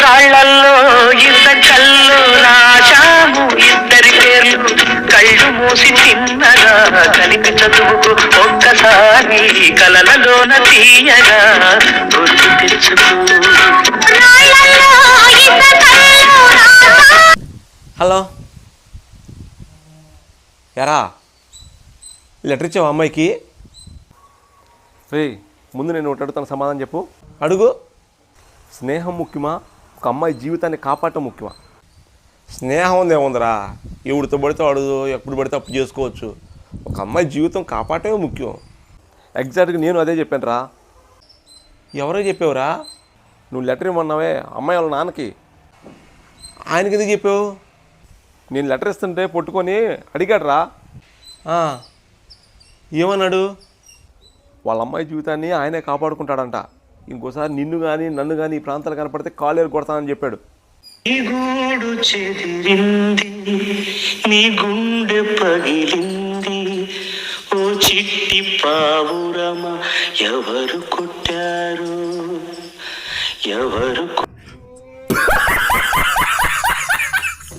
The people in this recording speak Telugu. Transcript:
కొన్నాళ్లలో ఇంత కళ్ళు రాశాము ఇద్దరి పేర్లు కళ్ళు మూసి తిన్నగా కలిపి చదువుకు ఒక్కసారి కలలలోన తీయగా గుర్తు తెచ్చుకో. హలో ఎరా లెటర్ ఇచ్చావు అమ్మాయికి? రే ముందు నేను ఒకటి అడుగుతాను, సమాధానం చెప్పు. అడుగు. స్నేహం ముఖ్యమా, ఒక అమ్మాయి జీవితాన్ని కాపాడటం ముఖ్యమా? స్నేహం ఉంది ఏముందిరా, ఎవడితో పడితే అడుగు, ఎప్పుడు పడితే అప్పు చేసుకోవచ్చు. ఒక అమ్మాయి జీవితం కాపాడటమే ముఖ్యం. ఎగ్జాక్ట్గా నేను అదే చెప్పాను రా. ఎవరో చెప్పావురా? నువ్వు లెటర్ ఇవ్వన్నావే అమ్మాయి వాళ్ళ నాన్నకి, ఆయనకి ఎందుకు చెప్పావు? నేను లెటర్ ఇస్తుంటే పట్టుకొని అడిగాడు రా. ఏమన్నాడు? వాళ్ళ అమ్మాయి జీవితాన్ని ఆయనే కాపాడుకుంటాడంట, ఇంకోసారి నిన్ను కానీ నన్ను కానీ ఈ ప్రాంతాలు కనపడితే కాలేరు కొడతానని చెప్పాడు. నీ గూడు చెదిరింది, నీ గుండె పగిలింది, ఓ చిట్టి పావురమ ఎవరు కొట్టారు, ఎవరు